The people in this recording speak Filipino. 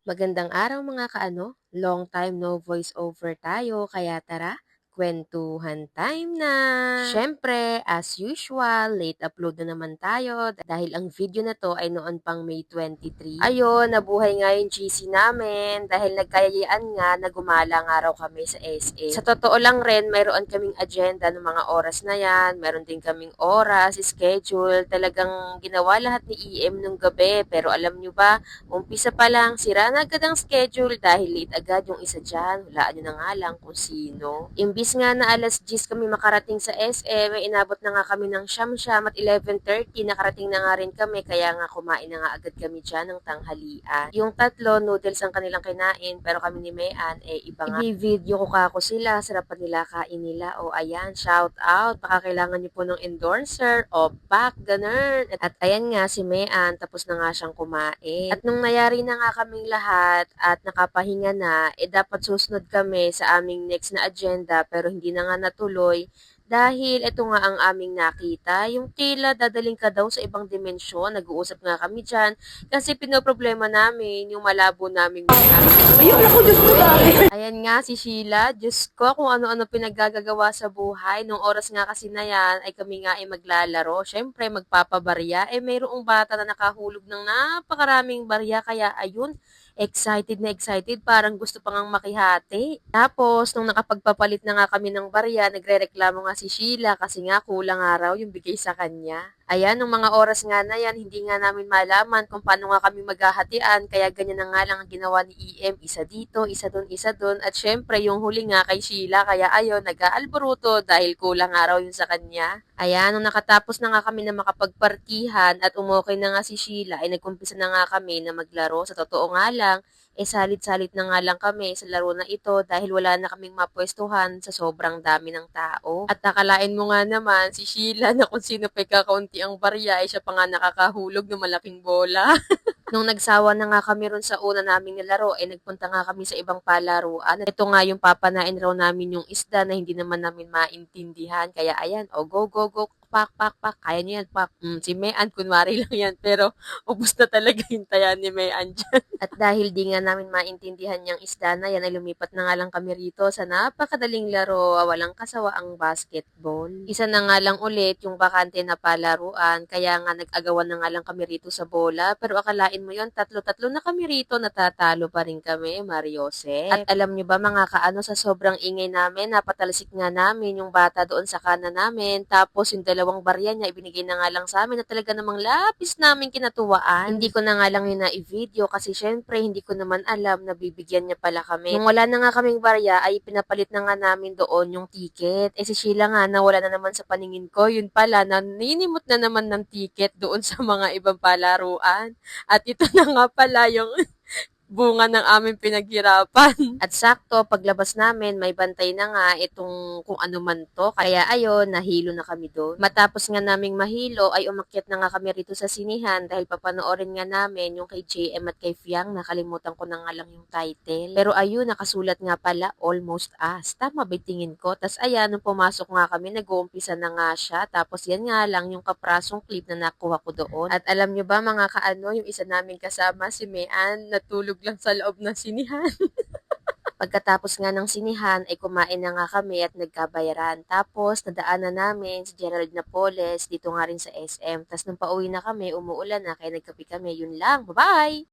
Magandang araw mga kaano, long time no voice over tayo kaya tara, kwentuhan time na! Siyempre, as usual, late upload na naman tayo dahil ang video na to ay noon pang May 23. Ayun, nabuhay nga yung GC namin dahil nagkayayaan nga na gumala nga raw kami sa SM. Sa totoo lang rin, mayroon kaming agenda ng mga oras na yan, meron din kaming oras, schedule, talagang ginawa lahat ni EM nung gabi. Pero alam nyo ba, umpisa pa lang, sira na agad ang schedule dahil late agad yung isa dyan. Hulaan nyo na nga lang kung sino. Imbis nga na alas 10 kami makarating sa SM, may inabot na nga kami ng siyam-siyam at 11:30. Nakarating na nga rin kami, kaya nga kumain na nga agad kami dyan ng tanghalian. Yung tatlo, noodles ang kanilang kinain, pero kami ni Mayan, iba nga. I-video ko kako sila, sarapan nila, kain nila. O ayan, shout out. Baka kailangan niyo po ng endorser o pack, ganun. At ayan nga, si Mayan, tapos na nga siyang kumain. At nung nayari na nga kaming lahat at nakapahinga na, dapat susunod kami sa aming next na agenda pero hindi na nga natuloy dahil ito nga ang aming nakita, yung tila dadaling ka daw sa ibang dimensyon. Nag-uusap nga kami dyan kasi pinoproblema namin yung malabo naming mata. Ayun ako, Diyos ko dami! Ayan nga si Sheila, Diyos ko kung ano-ano pinaggagawa sa buhay. Nung oras nga kasi na yan ay kami nga ay maglalaro. Siyempre magpapabarya, mayroong bata na nakahulog ng napakaraming barya kaya ayun, excited, parang gusto pa ngang makihati. Tapos, nung nakapagpapalit na nga kami ng barya, nagrereklamo nga si Sheila kasi nga kulang nga raw yung bigay sa kanya. Ayan, nung mga oras nga na yan, hindi nga namin malaman kung paano nga kami maghahatian, kaya ganyan na nga lang ang ginawa ni EM, isa dito, isa dun, at syempre yung huli nga kay Sheila, kaya ayun, nag-aalboruto dahil kulang nga raw yun sa kanya. Ayan, nung nakatapos na nga kami na makapagpartihan at umokay na nga si Sheila, ay nagkumpisa na nga kami na maglaro. Sa totoo nga lang, salit-salit na nga lang kami sa laro na ito dahil wala na kaming mapwestuhan sa sobrang dami ng tao. At akalain mo nga naman, si Sheila na kung sino pa kakaunti ang barya, ay siya pa nga nakakahulog ng malaking bola. Nung nagsawa na nga kami ron sa una naming nilaro, nagpunta nga kami sa ibang palaruan. Ito nga yung papanain raw namin yung isda na hindi naman namin maintindihan. Kaya ayan, go, pak, kaya niyo yan, pak. Si Mayan, kunwari lang yan, pero ubus na talaga yung taya ni Mayan dyan. At dahil di nga namin maintindihan yung isda na yan, ay lumipat na nga lang kami rito sa napakadaling laro, walang kasawa ang basketball. Isa na nga lang ulit yung bakante na palaruan, kaya nga nag-agawan na nga lang kami rito sa bola, pero akalain mo yon, tatlo-tatlo na kami rito, natatalo pa rin kami, Mariose. At alam nyo ba mga kaano, sa sobrang ingay namin, napatalsik nga namin yung bata doon sa kanan namin, tapos yung dalawang barya niya, ibinigay na nga lang sa amin na talaga namang lapis namin kinatuwaan. Hindi ko na nga lang yun na i-video kasi syempre hindi ko naman alam na bibigyan niya pala kami. Nung wala na nga kaming barya ay pinapalit na nga namin doon yung ticket. Si Sheila nga nawala na naman sa paningin ko. Yun pala, naninimot na naman ng ticket doon sa mga ibang palaruan. At ito na nga pala yung bunga ng aming pinaghirapan. At sakto, paglabas namin, may bantay na nga itong kung ano man to. Kaya ayun, nahilo na kami doon. Matapos nga naming mahilo, ay umakyat na nga kami rito sa sinihan dahil papanoorin nga namin yung kay JM at kay Fiang. Nakalimutan ko na nga lang yung title. Pero ayun, nakasulat nga pala, Almost Us. Tama ba tingin ko? Tas ayan, nung pumasok nga kami, nag-uumpisa na nga siya. Tapos yan nga lang yung kaprasong clip na nakuha ko doon. At alam nyo ba mga kaano, yung isa naming kasama, si Mayan, natulog lang sa loob ng sinihan. Pagkatapos nga ng sinihan ay kumain na nga kami at nagkabayaran. Tapos nadaanan namin si Gerald Napoles dito nga rin sa SM. Tapos nung pauwi na kami, umuulan na kaya nagkape kami. Yun lang. Bye-bye!